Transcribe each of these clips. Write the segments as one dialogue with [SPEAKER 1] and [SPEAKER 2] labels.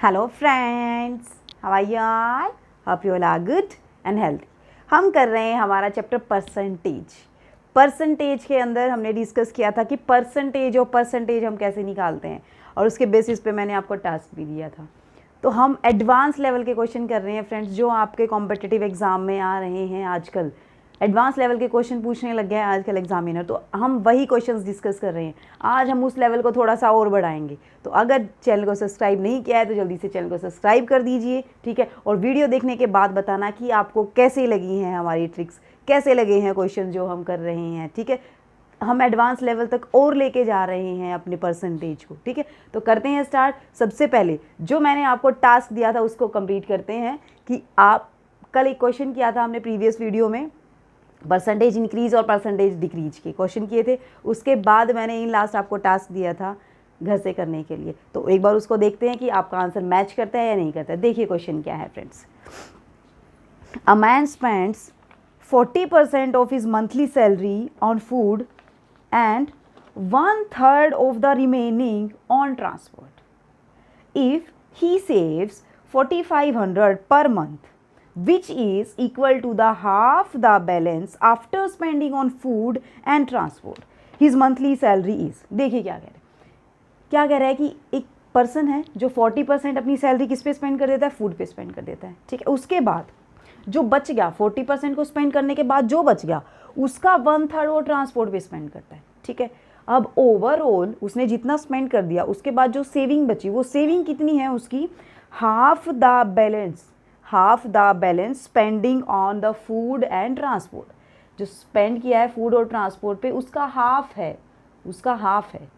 [SPEAKER 1] Hello friends, how are you all? Hope you all are good and healthy. हम कर रहे हैं हमारा चैप्टर परसेंटेज के अंदर हमने डिस्कस किया था कि परसेंटेज और परसेंटेज हम कैसे निकालते हैं, और उसके बेसिस पे मैंने आपको टास्क भी दिया था। तो हम एडवांस लेवल के क्वेश्चन कर रहे हैं फ्रेंड्स, जो आपके कॉम्पिटिटिव एग्जाम में आ रहे हैं। आजकल एडवांस लेवल के क्वेश्चन पूछने लग गए हैं आजकल एग्जामिनर, तो हम वही क्वेश्चंस डिस्कस कर रहे हैं। आज हम उस लेवल को थोड़ा सा और बढ़ाएंगे। तो अगर चैनल को सब्सक्राइब नहीं किया है तो जल्दी से चैनल को सब्सक्राइब कर दीजिए, ठीक है। और वीडियो देखने के बाद बताना कि आपको कैसे लगी हैं हमारी ट्रिक्स, कैसे लगे हैं क्वेश्चन जो हम कर रहे हैं, ठीक है। हम एडवांस लेवल तक और लेके जा रहे हैं अपने परसेंटेज को, ठीक है। तो करते हैं स्टार्ट। सबसे पहले जो मैंने आपको टास्क दिया था उसको कंप्लीट करते हैं। कि आप कल एक क्वेश्चन किया था हमने प्रीवियस वीडियो में, परसेंटेज इंक्रीज और परसेंटेज डिक्रीज के क्वेश्चन किए थे। उसके बाद मैंने इन लास्ट आपको टास्क दिया था घर से करने के लिए। तो एक बार उसको देखते हैं कि आपका आंसर मैच करता है या नहीं करता है। देखिए क्वेश्चन क्या है friends. A man spends 40% of his monthly salary on food and 1/3 of the remaining on transport. If he saves 4,500 per month, which is equal to the half the balance after spending on food and transport, his monthly salary is। देखिए क्या कह रहे हैं। क्या कह रहा है कि एक पर्सन है जो 40% अपनी सैलरी किस पे स्पेंड कर देता है, फूड पे स्पेंड कर देता है, ठीक है। उसके बाद जो बच गया, 40% को स्पेंड करने के बाद जो बच गया उसका 1/3 वो ट्रांसपोर्ट पे स्पेंड करता है, ठीक है। अब ओवरऑल उसने जितना स्पेंड कर दिया उसके बाद जो सेविंग बची, वो सेविंग कितनी है उसकी, half the balance spending on the food and transport. जो स्पेंड किया है फूड और ट्रांसपोर्ट पे उसका हाफ है,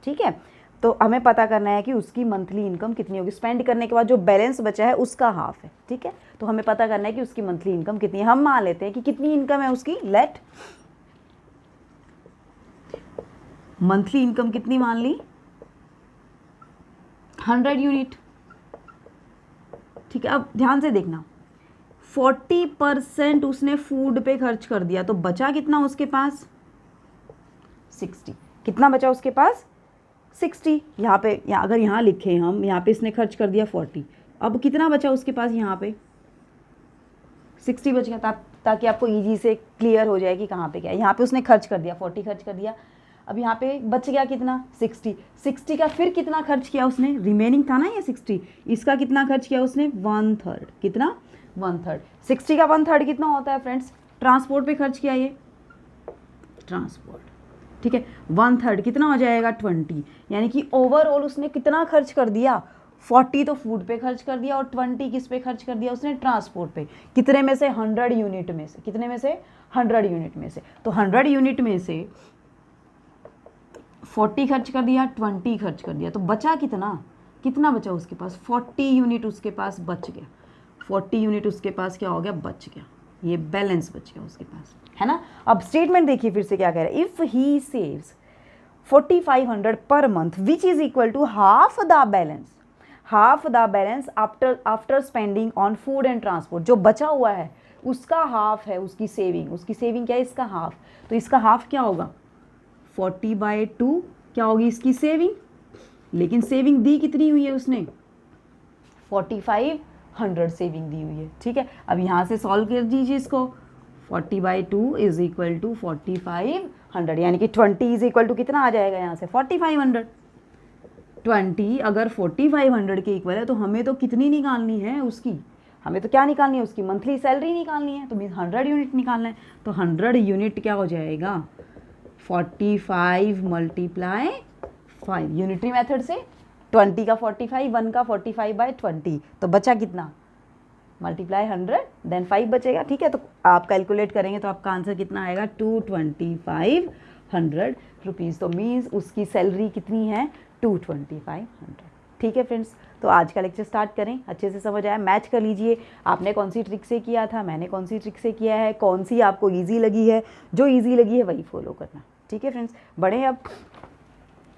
[SPEAKER 1] ठीक है। तो हमें पता करना है कि उसकी मंथली इनकम कितनी होगी। स्पेंड करने के बाद जो बैलेंस बचा है उसका हाफ है, ठीक है। तो हमें पता करना है कि उसकी मंथली इनकम कितनी है। हम मान लेते हैं कि कितनी इनकम है उसकी, लेट मंथली इनकम कितनी मान ली, 100 यूनिट, ठीक है। अब ध्यान से देखना, 40% उसने फूड पे खर्च कर दिया तो बचा कितना उसके पास, 60। कितना बचा उसके पास, 60। यहाँ पे अगर यहाँ लिखे हम, यहाँ पे इसने खर्च कर दिया 40, अब कितना बचा उसके पास, यहाँ पे 60 बच गया। ताकि आपको इजी से क्लियर हो जाए कि कहाँ पे क्या है। यहाँ पे उसने खर्च कर दिया 40, खर्च कर दिया। अब यहाँ पे बच गया कितना, 60 का फिर कितना खर्च किया उसने, रिमेनिंग था ना ये 60, इसका कितना खर्च किया उसने, 1/3। कितना, 1/3। 60 का 1/3 कितना होता है फ्रेंड्स, ट्रांसपोर्ट पे खर्च किया ये ट्रांसपोर्ट, ठीक है। 1/3 कितना हो जाएगा, 20। यानी कि ओवरऑल उसने कितना खर्च कर दिया, 40 तो फूड पे खर्च कर दिया और 20 किस पे खर्च कर दिया उसने, ट्रांसपोर्ट पे। कितने में से, 100 यूनिट में से। कितने में से, 100 यूनिट में से। तो 100 यूनिट में से 40 खर्च कर दिया, 20 खर्च कर दिया, तो बचा कितना बचा उसके पास, 40 यूनिट उसके पास बच गया। 40 यूनिट उसके पास क्या हो गया, बच गया। ये बैलेंस बच गया उसके पास, है ना। अब स्टेटमेंट देखिए फिर से क्या कह रहा है। If he saves 4,500 per month which is equal to half the balance after spending on food and transport. जो बचा हुआ है उसका हाफ है उसकी सेविंग क्या है, इसका हाफ। तो इसका हाफ क्या होगा, 40/2 क्या होगी इसकी सेविंग। लेकिन सेविंग दी कितनी हुई है उसने, 4,500 सेविंग दी हुई है, ठीक है। अब यहाँ से सॉल्व कर दीजिए इसको। 40/2 इज इक्वल टू 4,500, यानी कि 20 इज इक्वल टू कितना आ जाएगा यहाँ से, 4,500। 20 अगर 4,500 के इक्वल है तो हमें तो कितनी निकालनी है उसकी, हमें तो क्या निकालनी है उसकी, मंथली सैलरी निकालनी है। तो मीन 100 यूनिट निकालना है। तो 100 यूनिट क्या हो जाएगा, 45 × 5 यूनिटरी मेथड से। 20 का 45, 1 का 45/20, तो बचा कितना, मल्टीप्लाई 100 देन 5 बचेगा, ठीक है। तो आप कैलकुलेट करेंगे तो आपका आंसर कितना आएगा, 22500 रुपीज़। तो मीन्स उसकी सैलरी कितनी है, 22500, ठीक है फ्रेंड्स। तो आज का लेक्चर स्टार्ट करें। अच्छे से समझ आया, मैच कर लीजिए आपने कौन सी ट्रिक से किया था, मैंने कौन सी ट्रिक से किया है, कौन सी आपको ईजी लगी है। जो ईजी लगी है वही फॉलो करना, ठीक है फ्रेंड्स। बढ़े अब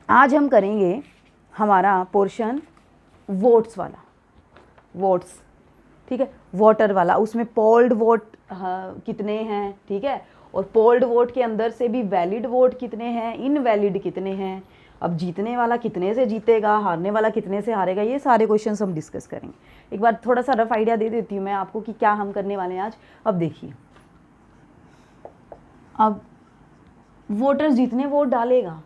[SPEAKER 1] आज हम करेंगे हमारा पोर्शन वोट्स वाला, वोट्स, ठीक है, वाटर वाला। उसमें पोल्ड वोट कितने हैं, ठीक है, और पोल्ड वोट के अंदर से भी वैलिड वोट कितने हैं, इनवैलिड कितने हैं, अब जीतने वाला कितने से जीतेगा, हारने वाला कितने से हारेगा, ये सारे क्वेश्चन हम डिस्कस करेंगे। एक बार थोड़ा सा रफ आइडिया दे देती हूँ मैं आपको कि क्या हम करने वाले हैं आज। अब देखिए, अब वोटर जितने वोट डालेगा,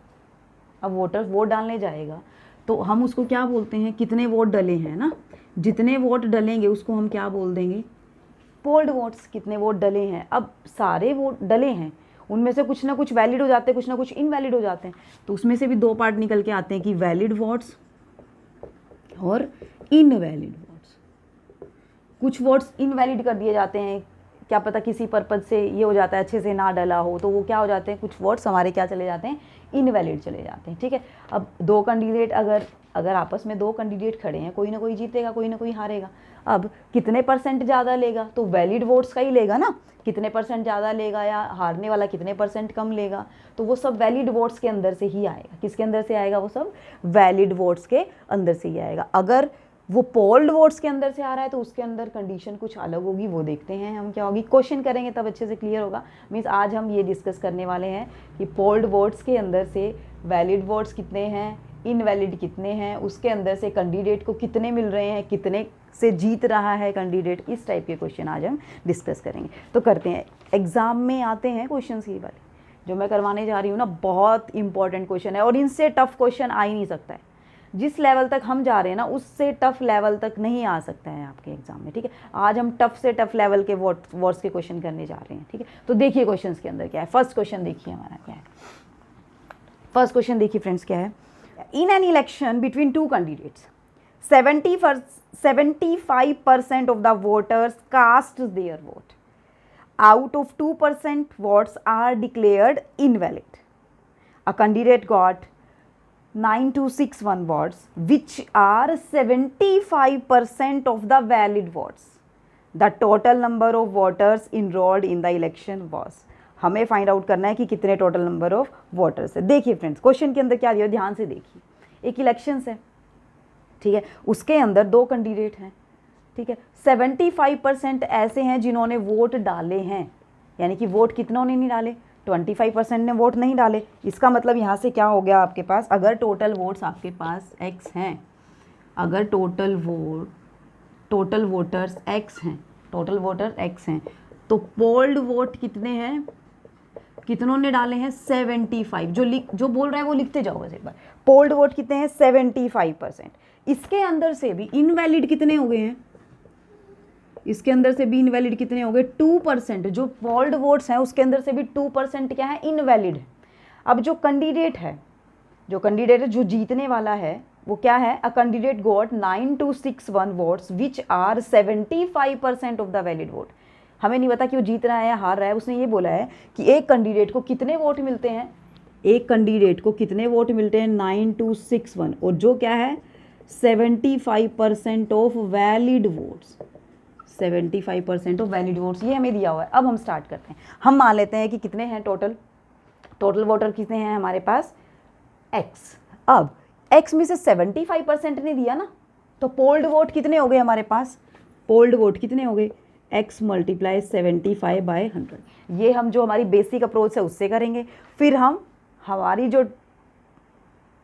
[SPEAKER 1] अब वोटर वोट डालने जाएगा तो हम उसको क्या बोलते हैं, कितने वोट डले हैं ना, जितने वोट डलेंगे उसको हम क्या बोल देंगे, पोल्ड वोट्स। कितने वोट डले हैं, अब सारे वोट डले हैं, उनमें से कुछ ना कुछ वैलिड हो जाते हैं, कुछ ना कुछ इनवैलिड हो जाते हैं, तो उसमें से भी दो पार्ट निकल के आते हैं कि वैलिड वोट्स और इनवैलिड वोट्स। कुछ वोट्स इनवैलिड कर दिए जाते हैं, क्या पता किसी पर्पज से ये हो जाता है, अच्छे से ना डला हो, तो वो क्या हो जाते हैं, कुछ वोट्स हमारे क्या चले जाते हैं, इनवैलिड चले जाते हैं। ठीक है, अब दो कैंडिडेट अगर आपस में दो कैंडिडेट खड़े हैं, कोई ना कोई जीतेगा, कोई ना कोई हारेगा। अब कितने परसेंट ज़्यादा लेगा, तो वैलिड वोट्स का ही लेगा ना, कितने परसेंट ज़्यादा लेगा या हारने वाला कितने परसेंट कम लेगा, तो वो सब वैलिड वोट्स के अंदर से ही आएगा। किसके अंदर से आएगा, वो सब वैलिड वोट्स के अंदर से ही आएगा। अगर वो पोल्ड वोट्स के अंदर से आ रहा है तो उसके अंदर कंडीशन कुछ अलग होगी, वो देखते हैं हम क्या होगी, क्वेश्चन करेंगे तब अच्छे से क्लियर होगा। मीन्स आज हम ये डिस्कस करने वाले हैं कि पोल्ड वोट्स के अंदर से वैलिड वोट्स कितने हैं, इनवैलिड कितने हैं, उसके अंदर से कैंडिडेट को कितने मिल रहे हैं, कितने से जीत रहा है कैंडिडेट, इस टाइप के क्वेश्चन आज हम डिस्कस करेंगे। तो करते हैं, एग्जाम में आते हैं क्वेश्चन ये वाले जो मैं करवाने जा रही हूँ ना, बहुत इंपॉर्टेंट क्वेश्चन है और इनसे टफ क्वेश्चन आ ही नहीं सकता है। जिस लेवल तक हम जा रहे हैं ना, उससे टफ लेवल तक नहीं आ सकता है आपके एग्जाम में। ठीक है, आज हम टफ से टफ लेवल के वर्ड्स के क्वेश्चन करने जा रहे हैं। ठीक है, तो देखिए क्वेश्चंस के अंदर क्या है। फर्स्ट क्वेश्चन देखिए हमारा क्या है, फर्स्ट क्वेश्चन देखिए फ्रेंड्स क्या है। In an election between two candidates 75% of the voters cast their vote. Out of 2% votes are declared invalid. A candidate got 9261 votes, which are 75% of the valid votes. The total number of voters enrolled in the election was. हमें find out करना है कि कितने total number of voters है। देखिए friends, question के अंदर क्या दिया, ध्यान से देखिए। एक इलेक्शंस है, ठीक है, उसके अंदर दो कैंडिडेट हैं। ठीक है, 75% ऐसे हैं जिन्होंने वोट डाले हैं, यानी कि वोट कितनों ने नहीं डाले, 25% ने वोट नहीं डाले। इसका मतलब यहाँ से क्या हो गया आपके पास, अगर टोटल वोट्स आपके पास x हैं, अगर टोटल वोटर्स x हैं, टोटल वोटर x हैं, तो पोल्ड वोट कितने हैं, कितनों ने डाले हैं, 75। जो बोल रहा है वो लिखते जाओ बस एक बार। पोल्ड वोट कितने हैं, 75%। इसके अंदर से भी इनवैलिड कितने हो गए हैं, इसके अंदर से भी इनवैलिड कितने हो गए, 2%। जो पोल्ड वोट्स हैं उसके अंदर से भी 2% क्या है, इनवैलिड है। अब जो कैंडिडेट है, जो जीतने वाला है वो क्या है, a candidate got 9261 votes which are 75% of the valid vote. हमें नहीं पता कि वो जीत रहा है या हार रहा है, उसने ये बोला है कि एक कैंडिडेट को कितने वोट मिलते हैं, एक कैंडिडेट को कितने वोट मिलते हैं, 9261, और जो क्या है 75% of valid votes, 75% of valid votes, ये हमें दिया हुआ है। अब हम स्टार्ट करते हैं। हम मान लेते हैं कि कितने हैं टोटल वोटर कितने हैं हमारे पास, x। अब x में से 75% ने दिया ना, तो पोल्ड वोट कितने हो गए हमारे पास, पोल्ड वोट कितने हो गए, x मल्टीप्लाई 75/100। ये हम जो हमारी बेसिक अप्रोच है उससे करेंगे, फिर हम हमारी जो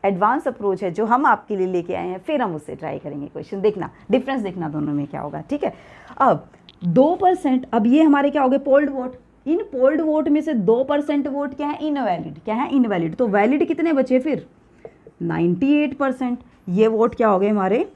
[SPEAKER 1] एडवांस अप्रोच है जो हम आपके लिए लेके आए हैं, फिर हम उससे ट्राई करेंगे क्वेश्चन। देखना डिफरेंस, देखना दोनों में क्या होगा। ठीक है, अब 2%, अब ये हमारे क्या हो गए, पोल्ड वोट। इन पोल्ड वोट में से 2% वोट क्या है, इनवैलिड। क्या है, इनवैलिड। तो वैलिड कितने बचे फिर, 98%। ये वोट क्या हो गए हमारे,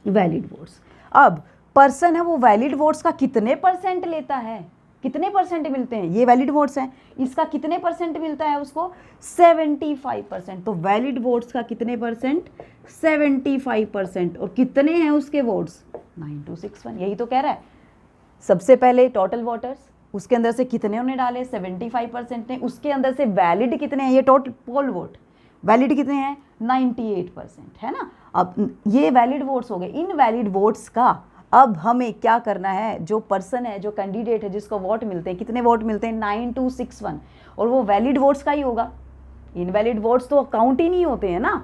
[SPEAKER 1] वैलिड वोट्स। अब पर्सन है वो वैलिड वोट्स का कितने परसेंट लेता है, कितने परसेंट मिलते हैं, ये वैलिड वोट्स हैं, इसका कितने परसेंट मिलता है उसको, 75%। तो वैलिड वोट्स का कितने परसेंट, 75%। और कितने हैं उसके वोट्स, 9261। यही तो कह रहा है। सबसे पहले टोटल वोटर्स, उसके अंदर से कितने उन्होंने डाले, 75% ने, उसके अंदर से वैलिड कितने हैं, ये टोटल पोल वोट वैलिड कितने हैं, 98%, है ना। अब ये वैलिड वोट्स हो गए। इन वैलिड वोट्स का अब हमें क्या करना है, जो पर्सन है, जो कैंडिडेट है जिसको वोट मिलते हैं, कितने वोट मिलते हैं, 9261, और वो वैलिड वोट्स का ही होगा। इनवैलिड वोट्स तो काउंट ही नहीं होते हैं ना,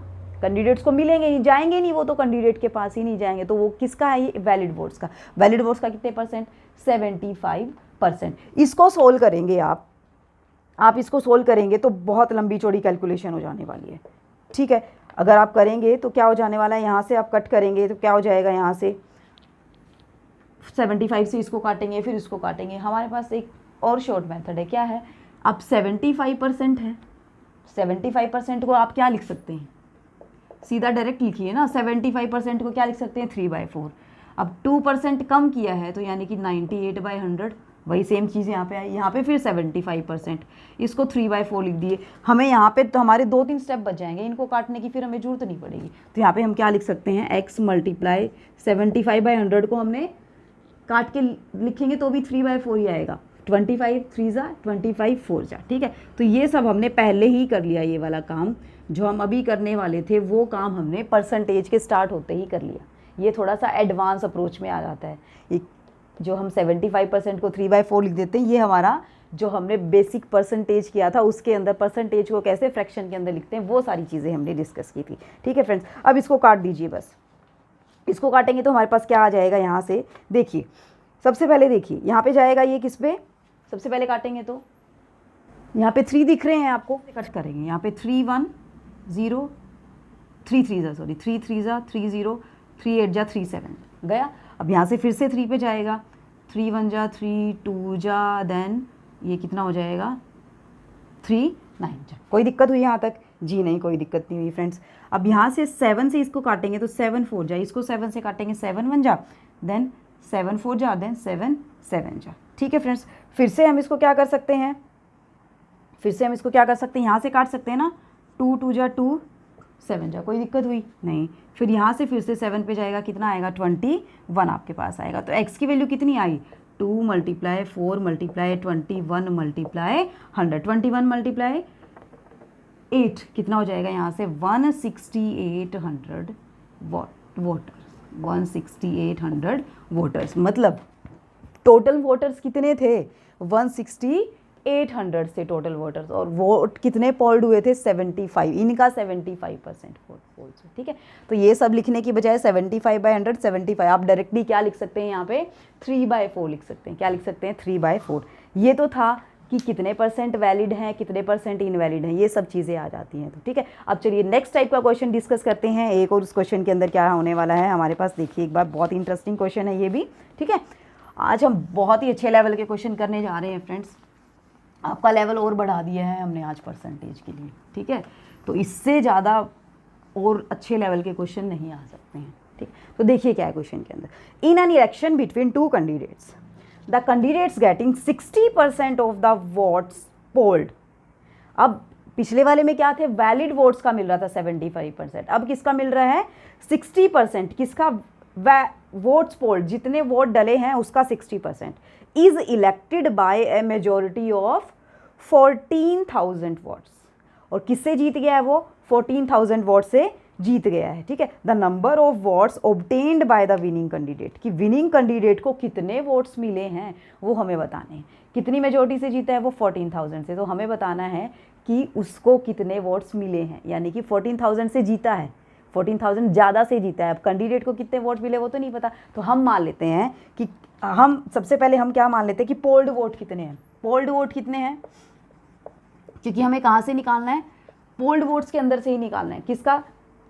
[SPEAKER 1] कैंडिडेट्स को मिलेंगे नहीं, जाएंगे नहीं, वो तो कैंडिडेट के पास ही नहीं जाएंगे। तो वो किसका है, ये वैलिड वोट्स का। वैलिड वोट्स का कितने परसेंट, 75%। इसको सोल्व करेंगे आप इसको सोल्व करेंगे तो बहुत लंबी चौड़ी कैलकुलेशन हो जाने वाली है। ठीक है। अगर आप करेंगे तो क्या हो जाने वाला है, यहाँ से आप कट करेंगे तो क्या हो जाएगा, यहाँ से 75 से इसको काटेंगे फिर इसको काटेंगे। हमारे पास एक और शॉर्ट मेथड है, क्या है, अब 75% है, 75% को आप क्या लिख सकते हैं, सीधा डायरेक्ट लिखिए ना, 75% को क्या लिख सकते हैं, 3/4। अब 2% कम किया है तो यानी कि 98/100, वही सेम चीज़ यहाँ पे आई, यहाँ पे फिर 75%, इसको 3/4 लिख दिए। हमें यहाँ पे तो हमारे 2-3 स्टेप बच जाएंगे इनको काटने की, फिर हमें जरूरत नहीं पड़ेगी। तो यहाँ पे हम क्या लिख सकते हैं, x मल्टीप्लाई 75/100 को हमने काट के लिखेंगे तो भी 3/4 ही आएगा, 25 3 जा 25 4 जा, ठीक है। तो ये सब हमने पहले ही कर लिया, ये वाला काम जो हम अभी करने वाले थे वो काम हमने परसेंटेज के स्टार्ट होते ही कर लिया। ये थोड़ा सा एडवांस अप्रोच में आ जाता है, ये जो हम 75% को 3/4 लिख देते हैं, ये हमारा जो हमने बेसिक परसेंटेज किया था उसके अंदर परसेंटेज को कैसे फ्रैक्शन के अंदर लिखते हैं वो सारी चीज़ें हमने डिस्कस की थी, ठीक है फ्रेंड्स। अब इसको काट दीजिए, बस इसको काटेंगे तो हमारे पास क्या आ जाएगा, यहाँ से देखिए, सबसे पहले देखिए यहाँ पे जाएगा ये किस पे, सबसे पहले काटेंगे तो यहाँ पे 3 दिख रहे हैं आपको, कट करेंगे यहाँ पे 3 1 0 3 3 जा, सॉरी 3 3 जा 3 0 3 8 जा 3 7 गया। अब यहाँ से फिर से 3 पे जाएगा, 3 1 जा 3 2 जा, देन ये कितना हो जाएगा 3 9 जा। कोई दिक्कत हुई यहाँ तक? जी नहीं, कोई दिक्कत नहीं हुई फ्रेंड्स। अब यहाँ से 7 से इसको काटेंगे तो 7 4 जा, इसको 7 से काटेंगे 7 1 जा, देन 7 4 जा, देन 7 7 जा, ठीक है फ्रेंड्स। फिर से हम इसको क्या कर सकते हैं, फिर से हम इसको क्या कर सकते हैं, यहाँ से काट सकते हैं ना, 2 2 जा 2 7 जा, कोई दिक्कत हुई नहीं। फिर यहाँ से फिर से 7 पे जाएगा, कितना आएगा 21 आपके पास आएगा। तो x की वैल्यू कितनी आई, 2 मल्टीप्लाई 4 मल्टीप्लाई 21 मल्टीप्लाई 100, 21 मल्टीप्लाई 8 कितना हो जाएगा यहाँ से 16800 वोटर्स, 16800 वोटर्स, मतलब टोटल वोटर्स कितने थे 16800 से टोटल वोटर्स, और वोट कितने पोल्ड हुए थे 75, इनका 75% वोट, ठीक है। तो ये सब लिखने की बजाय 75/100 75, आप डायरेक्टली क्या लिख सकते हैं यहाँ पे 3/4 लिख सकते हैं, क्या लिख सकते हैं 3/4। ये तो था कि कितने परसेंट वैलिड हैं कितने परसेंट इनवैलिड हैं, ये सब चीज़ें आ जाती हैं। तो ठीक है, अब चलिए नेक्स्ट टाइप का क्वेश्चन डिस्कस करते हैं। एक और उस क्वेश्चन के अंदर क्या होने वाला है हमारे पास, देखिए एक बार, बहुत इंटरेस्टिंग क्वेश्चन है ये भी, ठीक है। आज हम बहुत ही अच्छे लेवल के क्वेश्चन करने जा रहे हैं फ्रेंड्स, आपका लेवल और बढ़ा दिया है हमने आज परसेंटेज के लिए, ठीक है। तो इससे ज़्यादा और अच्छे लेवल के क्वेश्चन नहीं आ सकते हैं, ठीक। तो देखिए क्या है क्वेश्चन के अंदर, इन an election between 2 candidates the candidates getting 60% of the votes polled. अब पिछले वाले में क्या थे, वैलिड वोट्स का मिल रहा था 75%, अब किसका मिल रहा है 60%, किसका वोट्स पोल्ड, जितने वोट डले हैं उसका 60%, is elected by A majority of 14,000 votes. और किससे जीत गया है वो, 14,000 वोट से जीत गया है, ठीक है। The number of votes obtained by the winning candidate, कि विनिंग कैंडिडेट को कितने वोट्स मिले हैं वो हमें बताने हैं। कितनी मेजोरिटी से जीता है वो 14,000 से, तो हमें बताना है कि उसको कितने वोट्स मिले हैं, यानी कि 14,000 से जीता है, 14,000 ज़्यादा से जीता है। अब कैंडिडेट को कितने वोट मिले वो तो नहीं पता, तो हम मान लेते हैं कि हम सबसे पहले हम क्या मान लेते हैं कि पोल्ड वोट कितने हैं, पोल्ड वोट कितने हैं, क्योंकि हमें कहाँ से निकालना है, पोल्ड वोट्स के अंदर से ही निकालना है। किसका,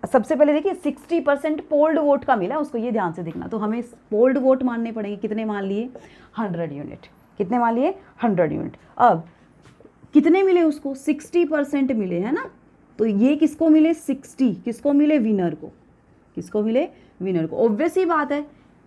[SPEAKER 1] सबसे पहले देखिए 60% पोल्ड वोट का मिला उसको, ये ध्यान से देखना। तो हमें पोल्ड वोट मानने पड़ेंगे, कितने मान लिए 100 यूनिट, कितने मान लिए 100 यूनिट। अब कितने मिले उसको 60% मिले, है ना। तो ये किसको मिले 60, किसको मिले विनर को, किसको मिले विनर को। ऑब्वियस ही बात है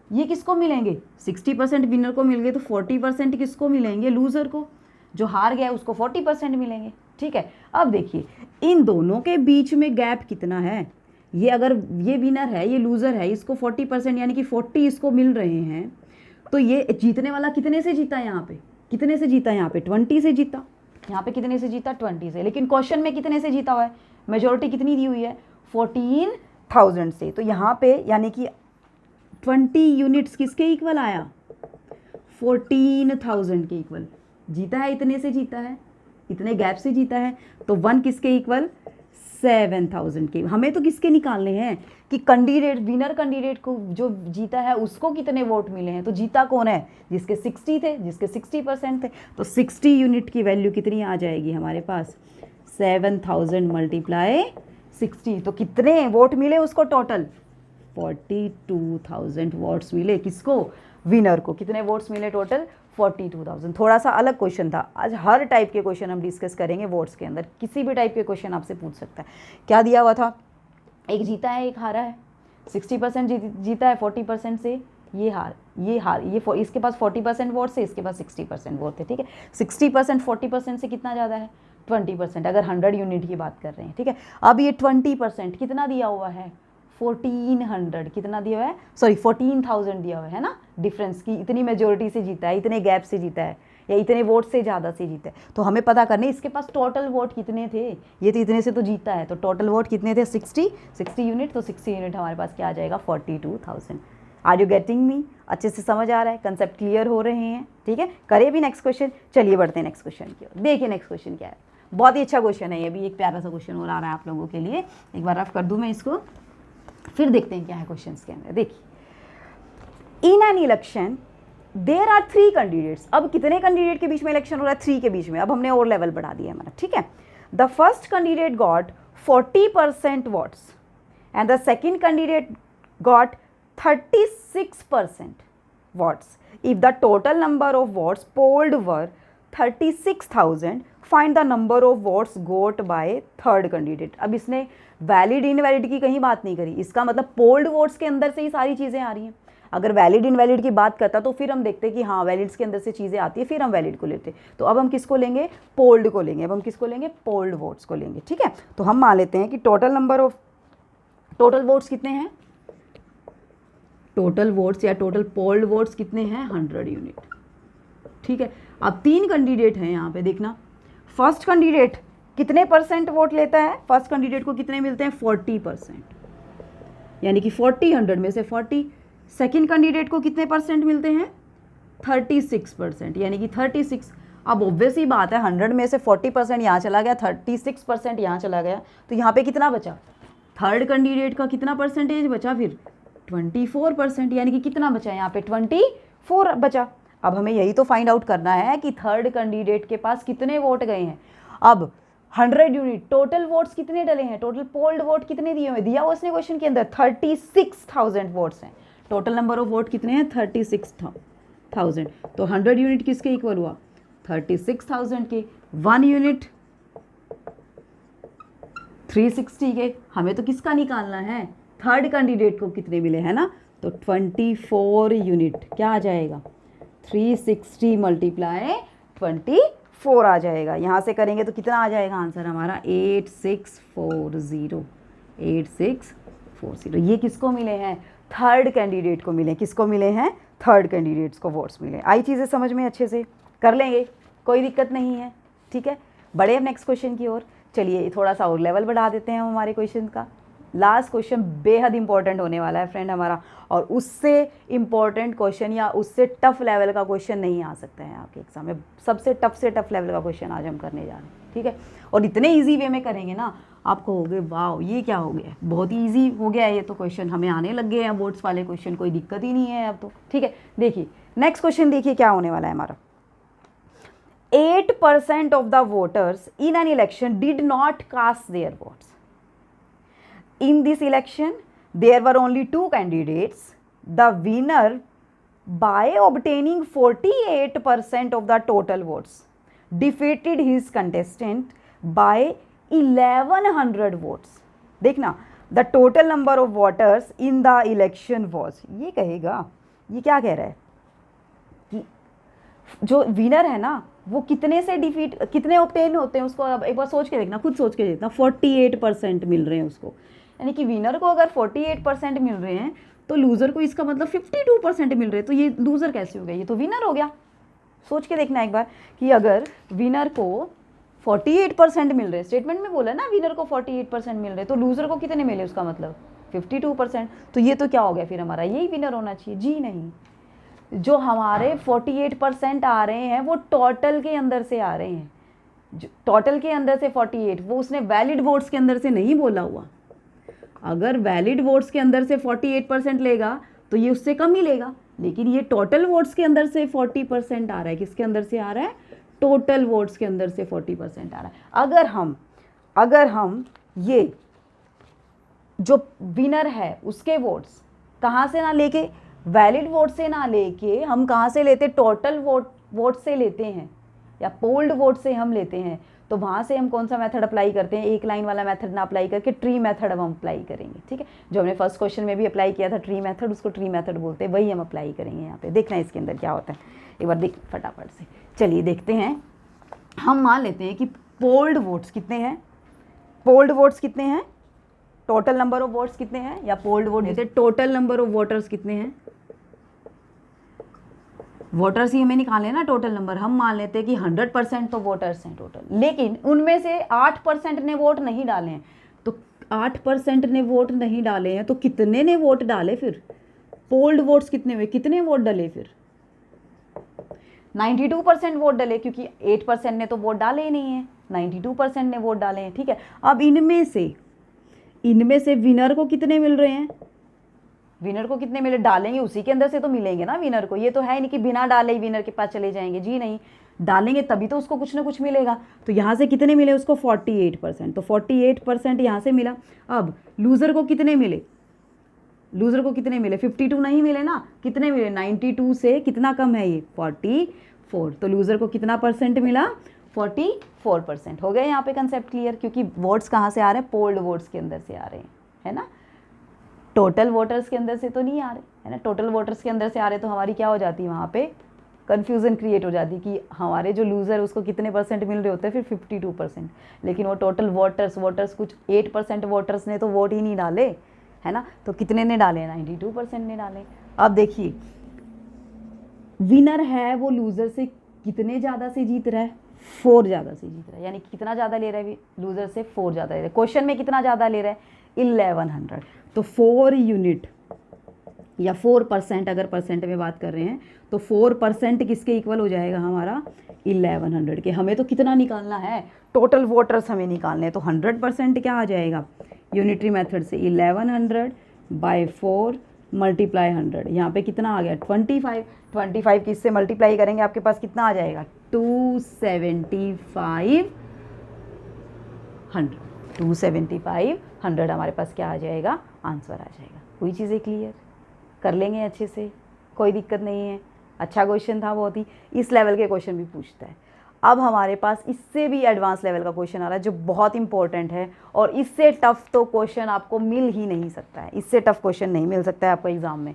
[SPEAKER 1] ये किसको मिलेंगे 60% विनर को मिल गए, तो 40% किसको मिलेंगे लूज़र को, जो हार गया उसको 40% मिलेंगे, ठीक है। अब देखिए इन दोनों के बीच में गैप कितना है, ये अगर ये विनर है ये लूज़र है, इसको 40% यानी कि 40 इसको मिल रहे हैं, तो ये जीतने वाला कितने से जीता, यहाँ पे कितने से जीता, यहाँ पे 20 से जीता, यहाँ पे कितने से जीता 20 से। लेकिन क्वेश्चन में कितने से जीता हुआ है, मेजोरिटी कितनी दी हुई है 14,000 से, तो यहाँ पे यानी कि 20 यूनिट्स किसके इक्वल आया 14,000 के इक्वल जीता है, इतने से जीता है, इतने गैप से जीता है। तो 1 किसके इक्वल 7,000 के। हमें तो किसके निकालने हैं कि कैंडिडेट, विनर कैंडिडेट को जो जीता है उसको कितने वोट मिले हैं, तो जीता कौन है जिसके 60 थे, जिसके 60% थे। तो 60 यूनिट की वैल्यू कितनी आ जाएगी हमारे पास 7,000 मल्टीप्लाई 60, तो कितने वोट मिले उसको टोटल? 42,000 वोट्स मिले। किसको? विनर को। कितने वोट्स मिले टोटल? 42,000। थोड़ा सा अलग क्वेश्चन था। आज हर टाइप के क्वेश्चन हम डिस्कस करेंगे वोट्स के अंदर, किसी भी टाइप के क्वेश्चन आपसे पूछ सकता है। क्या दिया हुआ था? एक जीता है, एक हारा है। 60% जीता है 40% से, ये इसके पास 40% वोट से, इसके पास 60% वोट थे, ठीक है। 60% 40% से कितना ज़्यादा है? 20%, अगर 100 यूनिट की बात कर रहे हैं, ठीक है। अब ये 20% कितना दिया हुआ है? 1400। कितना दिया हुआ है? सॉरी 14,000 दिया हुआ है ना। डिफरेंस की इतनी मेजोरिटी से जीता है, इतने गैप से जीता है, या इतने वोट से ज़्यादा से जीता है। तो हमें पता करने इसके पास टोटल वोट कितने थे। ये तो इतने से तो जीता है, तो टोटल वोट कितने थे? 60 यूनिट। तो 60 यूनिट हमारे पास क्या आ जाएगा? 42,000। Are you getting me? अच्छे से समझ आ रहा है? कंसेप्ट क्लियर हो रहे हैं? ठीक है, करिए भी नेक्स्ट क्वेश्चन। चलिए बढ़ते हैं नेक्स्ट क्वेश्चन की ओर। देखिए नेक्स्ट क्वेश्चन क्या है। बहुत ही अच्छा क्वेश्चन है ये भी, एक प्यारा सा क्वेश्चन और आ रहा है आप लोगों के लिए। एक बार रफ कर दूँ मैं इसको, फिर देखते हैं क्या है क्वेश्चन के अंदर। देखिए, in an election there are 3 candidates. अब कितने कैंडिडेट के बीच में इलेक्शन हो रहा है? 3 के बीच में। अब हमने और लेवल बढ़ा दिया हमारा, ठीक है। The first candidate got 40% votes and the second candidate got 36% votes. If the total number of votes polled were 36,000, find the number of votes got by third candidate. अब इसने वैलिड इनवैलिड की कहीं बात नहीं करी, इसका मतलब पोल्ड वोट्स के अंदर से ही सारी चीज़ें आ रही हैं। अगर वैलिड इनवैलिड की बात करता तो फिर हम देखते कि हाँ वैलिड्स के अंदर से चीज़ें आती है, फिर हम वैलिड को लेते। तो अब हम किसको लेंगे? पोल्ड को लेंगे। अब हम किसको लेंगे? पोल्ड वोट्स को लेंगे, ठीक है। तो हम मान लेते हैं कि टोटल वोट्स कितने हैं? टोटल वोट्स या टोटल पोल्ड वोट्स कितने हैं? 100 यूनिट, ठीक है। अब 3 कैंडिडेट हैं यहाँ पे, देखना। फर्स्ट कैंडिडेट कितने % वोट लेता है? फर्स्ट कैंडिडेट को कितने मिलते हैं? 40%, यानी कि 40 100 में से 40। सेकेंड कैंडिडेट को कितने % मिलते हैं? 36%, यानी कि 36। अब ऑब्वियस ही बात है, 100 में से 40% यहाँ चला गया, 36% यहाँ चला गया, तो यहाँ पे कितना बचा? थर्ड कैंडिडेट का कितना परसेंटेज बचा फिर? 24%, यानी कि कितना बचा यहाँ पे? 24 बचा। अब हमें यही तो फाइंड आउट करना है कि थर्ड कैंडिडेट के पास कितने वोट गए हैं। अब 100 यूनिट, टोटल वोट्स कितने डले हैं? टोटल पोल्ड वोट कितने दिए हुए? दिया हुआ उसने क्वेश्चन के अंदर 36,000 वोट्स हैं। टोटल नंबर ऑफ वोट कितने हैं? 36,000। तो 100 यूनिट किसके इक्वल हुआ? 36,000 के। 1 यूनिट 360 के। हमें तो किसका निकालना है? थर्ड कैंडिडेट को कितने मिले, है ना। तो 24 यूनिट क्या आ जाएगा? 360 मल्टीप्लाई 24 आ जाएगा। यहाँ से करेंगे तो कितना आ जाएगा आंसर हमारा? 8640। ये किसको मिले हैं? थर्ड कैंडिडेट को मिले। किसको मिले हैं? थर्ड कैंडिडेट्स को वोट्स मिले। आई चीज़ें समझ में? अच्छे से कर लेंगे, कोई दिक्कत नहीं है, ठीक है। बढ़े अब नेक्स्ट क्वेश्चन की ओर। चलिए थोड़ा सा और लेवल बढ़ा देते हैं हम हमारे क्वेश्चन का। लास्ट क्वेश्चन बेहद इंपॉर्टेंट होने वाला है फ्रेंड हमारा, और उससे इम्पॉर्टेंट क्वेश्चन या उससे टफ लेवल का क्वेश्चन नहीं आ सकता है आपके एग्जाम में। सबसे टफ से टफ लेवल का क्वेश्चन आज हम करने जा रहे हैं, ठीक है। और इतने इजी वे में करेंगे ना, आप कहोगे वाह ये क्या हो गया, बहुत ही ईजी हो गया है ये तो क्वेश्चन, हमें आने लग गए हैं बोर्ड्स वाले क्वेश्चन, कोई दिक्कत ही नहीं है अब तो, ठीक है। देखिए नेक्स्ट क्वेश्चन, देखिए क्या होने वाला है हमारा। 8% of the voters in an election did not cast their votes. In this election, there were only 2 candidates. The winner, by obtaining 48% of the total votes, defeated his contestant by 1100 votes. देखना, the total number of voters in the election was, ये कहेगा, ये क्या कह रहा है कि जो विनर है ना वो कितने से डिफीट, कितने ऑब्टेन होते हैं उसको, अब एक बार सोच के देखना, खुद सोच के देखना। 48% मिल रहे हैं उसको, यानी कि विनर को अगर 48% मिल रहे हैं तो लूज़र को इसका मतलब 52% मिल रहे हैं। तो ये लूज़र कैसे हो गया? ये तो विनर हो गया। सोच के देखना एक बार कि अगर विनर को 48% मिल रहे हैं, स्टेटमेंट में बोला ना विनर को 48% मिल रहे हैं, तो लूज़र को कितने मिले उसका मतलब 52%। तो ये तो क्या हो गया फिर हमारा, यही विनर होना चाहिए जी। नहीं, जो हमारे 48% आ रहे हैं वो टोटल के अंदर से आ रहे हैं, जो टोटल के अंदर से 48, वो उसने वैलिड वोट्स के अंदर से नहीं बोला हुआ। अगर वैलिड वोट्स के अंदर से 48% लेगा तो ये उससे कम ही लेगा, लेकिन ये टोटल वोट्स के अंदर से 40% आ रहा है। किसके अंदर से आ रहा है? टोटल वोट्स के अंदर से 40% आ रहा है। अगर हम ये जो विनर है उसके वोट्स कहाँ से ना लेके, वैलिड वोट से ना लेके हम कहाँ से लेते, टोटल वोट से लेते हैं या पोल्ड वोट से हम लेते हैं। तो वहाँ से हम कौन सा मेथड अप्लाई करते हैं, एक लाइन वाला मेथड ना अप्लाई करके ट्री मेथड हम अप्लाई करेंगे। ठीक है, जो हमने फर्स्ट क्वेश्चन में भी अप्लाई किया था ट्री मेथड, उसको ट्री मेथड बोलते हैं, वही हम अप्लाई करेंगे यहाँ पे। देखना है इसके अंदर क्या होता है, एक बार देख फटाफट से। चलिए देखते हैं। हम मान लेते हैं कि पोल्ड वोट्स कितने हैं, पोल्ड वोट्स कितने हैं, टोटल नंबर ऑफ वोट्स कितने हैं, या पोल्ड वोट जैसे टोटल नंबर ऑफ वोटर्स कितने हैं, वोटर्स ही हमें निकाले ना टोटल नंबर। हम मान लेते हैं कि 100% तो वोटर्स हैं टोटल, लेकिन उनमें से 8% ने वोट नहीं डाले हैं। तो 8% ने वोट नहीं डाले हैं तो कितने ने वोट डाले फिर, पोल्ड वोट्स कितने हुए, कितने वोट डले फिर, 92% वोट डले, क्योंकि 8% ने तो वोट डाले ही नहीं है, 92% ने वोट डाले हैं। ठीक है, अब इनमें से विनर को कितने मिल रहे हैं, विनर को कितने मिले, डालेंगे उसी के अंदर से तो मिलेंगे ना विनर को। ये तो है नहीं कि बिना डाले ही विनर के पास चले जाएंगे, जी नहीं, डालेंगे तभी तो उसको कुछ ना कुछ मिलेगा। तो यहाँ से कितने मिले उसको, 48%, तो 48% यहाँ से मिला। अब लूज़र को कितने मिले, लूज़र को कितने मिले, 52 नहीं मिले ना, कितने मिले, 92 से कितना कम है ये, 44। तो लूज़र को कितना परसेंट मिला, 44%। हो गया यहाँ पे कंसेप्ट क्लियर, क्योंकि वोट्स कहाँ से आ रहे हैं, पोल्ड वोट्स के अंदर से आ रहे हैं, है ना, टोटल वोटर्स के अंदर से तो नहीं आ रहे, है ना। टोटल वोटर्स के अंदर से आ रहे तो हमारी क्या हो जाती है, वहाँ पे कन्फ्यूज़न क्रिएट हो जाती है कि हमारे जो लूज़र है उसको कितने परसेंट मिल रहे होते हैं, फिर 52%, लेकिन वो टोटल वोटर्स कुछ 8% वोटर्स ने तो वोट ही नहीं डाले, है ना। तो कितने ने डाले, 92% ने डाले। अब देखिए विनर है वो लूज़र से कितने ज़्यादा से जीत रहा है, 4 ज़्यादा से जीत रहा है, यानी कितना ज़्यादा ले रहा है लूज़र से, 4 ज़्यादा ले रहा है। क्वेश्चन में कितना ज़्यादा ले रहा है, 1100। तो 4 यूनिट या 4% अगर परसेंट में बात कर रहे हैं तो 4% किसके इक्वल हो जाएगा हमारा, 1100 के। हमें तो कितना निकालना है, टोटल वोटर्स हमें निकालने हैं, तो 100% क्या आ जाएगा यूनिटरी मेथड से, 1100/4 मल्टीप्लाई 100, यहाँ पे कितना आ गया, 25 किससे मल्टीप्लाई करेंगे आपके पास कितना आ जाएगा, 275 हमारे पास क्या आ जाएगा, आंसर आ जाएगा। कोई चीज़ें क्लियर कर लेंगे अच्छे से, कोई दिक्कत नहीं है। अच्छा क्वेश्चन था बहुत ही, इस लेवल के क्वेश्चन भी पूछता है। अब हमारे पास इससे भी एडवांस लेवल का क्वेश्चन आ रहा है जो बहुत इंपॉर्टेंट है, और इससे टफ तो क्वेश्चन आपको मिल ही नहीं सकता है, इससे टफ क्वेश्चन नहीं मिल सकता है आपको एग्जाम में।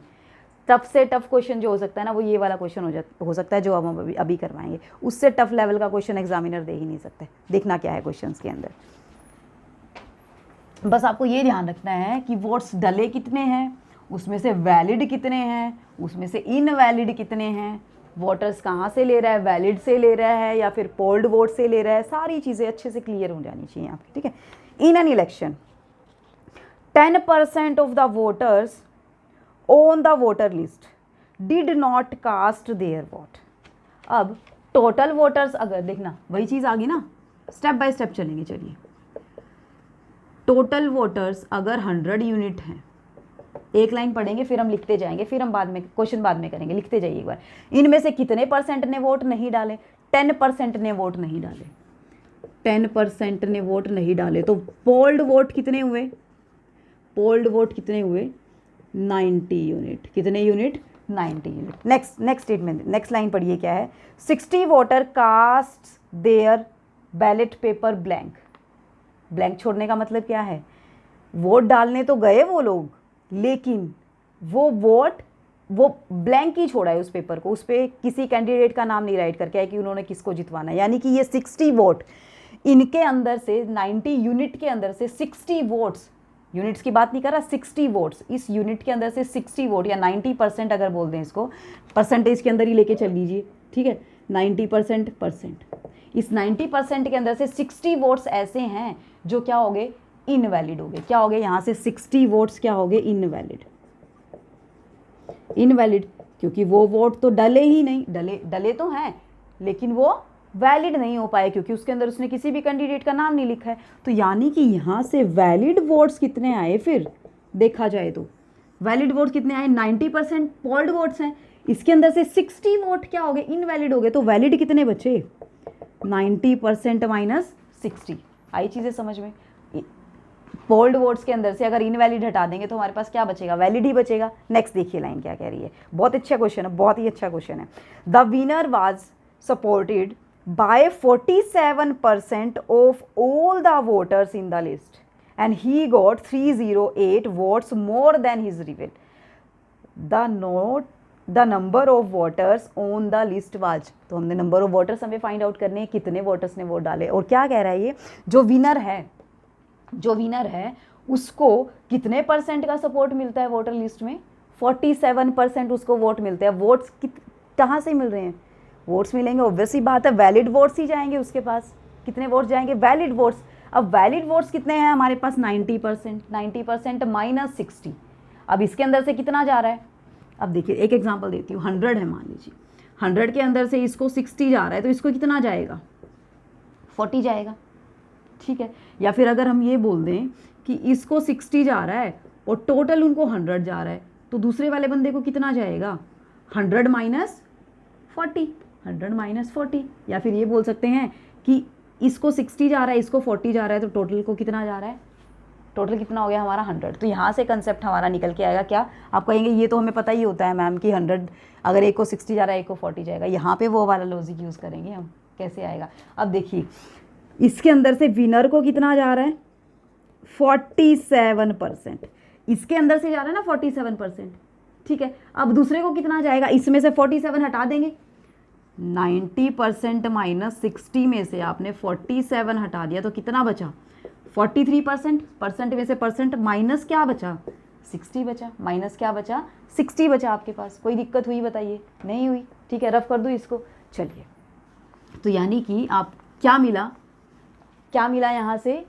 [SPEAKER 1] टफ से टफ क्वेश्चन जो हो सकता है ना, वो ये वाला क्वेश्चन हो सकता है जो हम अभी करवाएंगे। उससे टफ लेवल का क्वेश्चन एग्जामिनर दे ही नहीं सकते। देखना क्या है क्वेश्चन के अंदर, बस आपको ये ध्यान रखना है कि वोट्स डले कितने हैं, उसमें से वैलिड कितने हैं, उसमें से इनवैलिड कितने हैं, वोटर्स कहाँ से ले रहा है, वैलिड से ले रहा है या फिर पोल्ड वोट से ले रहा है, सारी चीज़ें अच्छे से क्लियर हो जानी चाहिए आपकी। ठीक है, in an election 10% of the voters on the voter list did not cast their vote. अब टोटल वोटर्स, अगर देखना वही चीज़ आ गई ना, स्टेप बाय स्टेप चलेंगे। चलिए, टोटल वोटर्स अगर 100 यूनिट हैं, एक लाइन पढ़ेंगे फिर हम लिखते जाएंगे, फिर हम बाद में क्वेश्चन बाद में करेंगे, लिखते जाइए एक बार। इनमें से कितने परसेंट ने वोट नहीं डाले, 10% ने वोट नहीं डाले, 10% ने वोट नहीं डाले। तो पोल्ड वोट कितने हुए, पोल्ड वोट कितने हुए, 90 यूनिट। कितने unit, 90 unit. Next statement, next line पढ़िए क्या है, 60 voter cast their ballot paper blank. Blank छोड़ने का मतलब क्या है, वोट डालने तो गए वो लोग, लेकिन वो ब्लैंक ही छोड़ा है उस पेपर को, उस पर किसी कैंडिडेट का नाम नहीं राइट करके है कि उन्होंने किसको जितवाना है। यानी कि ये 60 वोट, इनके अंदर से 90 यूनिट के अंदर से 60 वोट्स, यूनिट्स की बात नहीं कर रहा, 60 वोट्स, इस यूनिट के अंदर से 60 वोट या 90% अगर बोल दें इसको, परसेंटेज के अंदर ही लेके चल लीजिए। ठीक है, 90% इस 90% के अंदर से 60 वोट्स ऐसे हैं जो क्या हो गए, इनवैलिड हो गए। क्या हो गए, यहाँ से 60 वोट्स क्या हो गए, इनवैलिड, क्योंकि वो वोट तो डले ही नहीं, डले तो हैं लेकिन वो वैलिड नहीं हो पाए क्योंकि उसके अंदर उसने किसी भी कैंडिडेट का नाम नहीं लिखा है। तो यानी कि यहाँ से वैलिड वोट्स कितने आए, फिर देखा जाए तो वैलिड वोट्स कितने आए, 90% पोल्ड वोट्स हैं, इसके अंदर से 60 वोट क्या हो गए, इनवैलिड हो गए। तो वैलिड कितने बचे, 90% - 60। आई चीज़ें समझ में, पोल्ड वोट्स के अंदर से अगर इनवैलिड हटा देंगे तो हमारे पास क्या बचेगा, वैलिड ही बचेगा। नेक्स्ट देखिए लाइन क्या कह रही है, बहुत अच्छा क्वेश्चन है, बहुत ही अच्छा क्वेश्चन है। The winner was supported by 47% of all the voters in the list and he got 308 votes more than his reveal. The number of voters on the list was, तो हमने नंबर ऑफ वोटर्स हमें find out करने हैं, कितने voters ने vote डाले। और क्या कह रहा है ये, जो विनर है उसको कितने परसेंट का सपोर्ट मिलता है वोटर लिस्ट में, 47% उसको वोट मिलते हैं। वोट्स कहाँ से मिल रहे हैं, वोट्स मिलेंगे, ऑब्वियसली बात है वैलिड वोट्स ही जाएंगे उसके पास। कितने वोट्स जाएंगे, वैलिड वोट्स। अब वैलिड वोट्स कितने हैं हमारे पास, 90% माइनस 60। अब इसके अंदर से कितना जा रहा है, अब देखिए एक एग्जांपल देती हूँ, 100 है मान लीजिए, 100 के अंदर से इसको 60 जा रहा है तो इसको कितना जाएगा, 40 जाएगा, ठीक है। या फिर अगर हम ये बोल दें कि इसको 60 जा रहा है और टोटल उनको 100 जा रहा है तो दूसरे वाले बंदे को कितना जाएगा, 100 माइनस 40, 100 माइनस 40। या फिर ये बोल सकते हैं कि इसको 60 जा रहा है, इसको 40 जा रहा है, तो टोटल को कितना जा रहा है, टोटल कितना हो गया हमारा 100। तो यहाँ से कंसेप्ट हमारा निकल के आएगा क्या, आप कहेंगे ये तो हमें पता ही होता है मैम कि 100 अगर एक को 60 जा रहा है एक को 40 जाएगा। यहाँ पे वो वाला लॉजिक यूज़ करेंगे हम, कैसे आएगा। अब देखिए इसके अंदर से विनर को कितना जा रहा है, 47%, इसके अंदर से जा रहा है ना 47%, ठीक है। अब दूसरे को कितना जाएगा, इसमें से 47 हटा देंगे, 90% माइनस 60 में से आपने 47 हटा दिया तो कितना बचा, 43%। परसेंट में से परसेंट माइनस क्या बचा, 60 बचा, माइनस क्या बचा, 60 बचा आपके पास। कोई दिक्कत हुई बताइए, नहीं हुई, ठीक है। रफ कर दूँ इसको, चलिए। तो यानी कि आप क्या मिला यहाँ से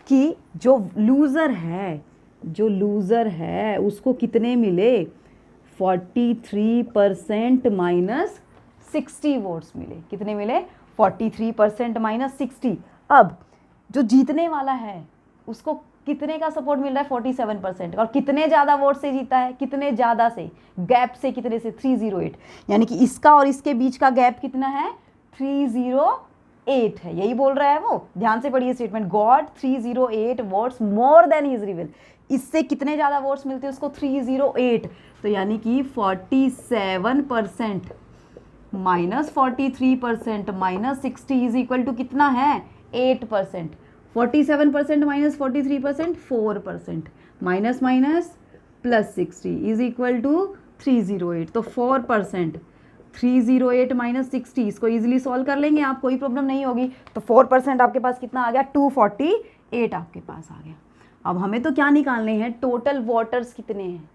[SPEAKER 1] कि जो लूज़र है उसको कितने मिले, 43% माइनस 60 वोट्स मिले। कितने मिले, 43% माइनस 60। अब जो जीतने वाला है उसको कितने का सपोर्ट मिल रहा है, 47%। और कितने ज़्यादा वोट से जीता है, कितने ज़्यादा से, गैप से, कितने से, 308। यानी कि इसका और इसके बीच का गैप कितना है, 308 है, यही बोल रहा है वो। ध्यान से पढ़िए statement, got 308 votes more than his reveal. इससे कितने ज़्यादा वोट्स मिलते हैं उसको, 308। तो यानी कि 47% minus 43% minus 60 is equal to कितना है, 8%। 47% minus 43% 4%, minus minus plus 60 is equal to 308। तो 4%, 308 माइनस 60, इसको इजीली सॉल्व कर लेंगे आप, कोई प्रॉब्लम नहीं होगी। तो 4% आपके पास कितना आ गया, 248 आपके पास आ गया। अब हमें तो क्या निकालने हैं, टोटल वोटर्स कितने हैं,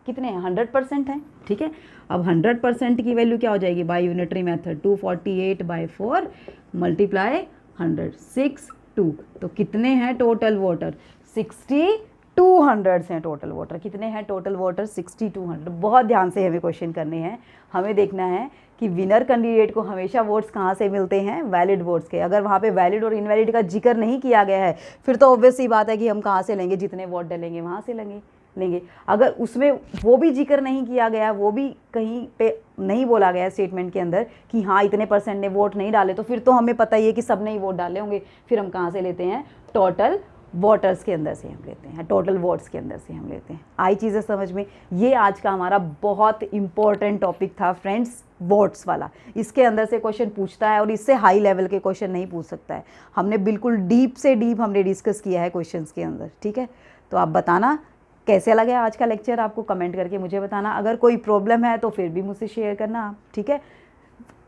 [SPEAKER 1] 100% है, ठीक है। अब 100% की वैल्यू क्या हो जाएगी, बाय यूनिटरी मेथड, 248/4 मल्टीप्लाई 100, 62। तो कितने हैं टोटल वोटर, 6200 हैं टोटल वोटर। कितने हैं टोटल वोटर, 6200। बहुत ध्यान से हमें क्वेश्चन करने हैं, हमें देखना है कि विनर कैंडिडेट को हमेशा वोट्स कहाँ से मिलते हैं, वैलिड वोट्स के। अगर वहाँ पे वैलिड और इनवैलिड का जिक्र नहीं किया गया है फिर तो ऑब्वियस सी बात है कि हम कहाँ से लेंगे, जितने वोट डालेंगे वहाँ से लेंगे। अगर उसमें वो भी जिक्र नहीं किया गया, वो भी कहीं पे नहीं बोला गया स्टेटमेंट के अंदर कि हाँ इतने % ने वोट नहीं डाले, तो फिर तो हमें पता ही है कि सब ने ही वोट डाले होंगे। फिर हम कहाँ से लेते हैं, टोटल वोटर्स के अंदर से हम लेते हैं, टोटल वोट्स के अंदर से हम लेते हैं। आई चीज़ें समझ में। ये आज का हमारा बहुत इंपॉर्टेंट टॉपिक था फ्रेंड्स, वोट्स वाला। इसके अंदर से क्वेश्चन पूछता है और इससे हाई लेवल के क्वेश्चन नहीं पूछ सकता है। हमने बिल्कुल डीप से डीप हमने डिस्कस किया है क्वेश्चंस के अंदर, ठीक है। तो आप बताना कैसे लगा आज का लेक्चर, आपको कमेंट करके मुझे बताना। अगर कोई प्रॉब्लम है तो फिर भी मुझसे शेयर करना आप, ठीक है।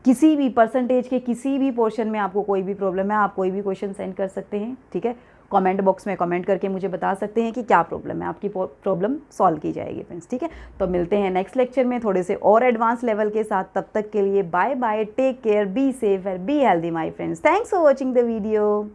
[SPEAKER 1] किसी भी परसेंटेज के किसी भी पोर्शन में आपको कोई भी प्रॉब्लम है, आप कोई भी क्वेश्चन सेंड कर सकते हैं, ठीक है। कमेंट बॉक्स में कमेंट करके मुझे बता सकते हैं कि क्या प्रॉब्लम है, आपकी प्रॉब्लम सॉल्व की जाएगी फ्रेंड्स, ठीक है। तो मिलते हैं नेक्स्ट लेक्चर में थोड़े से और एडवांस लेवल के साथ। तब तक के लिए bye bye, take care, be safe and be healthy my friends. Thanks for watching the video.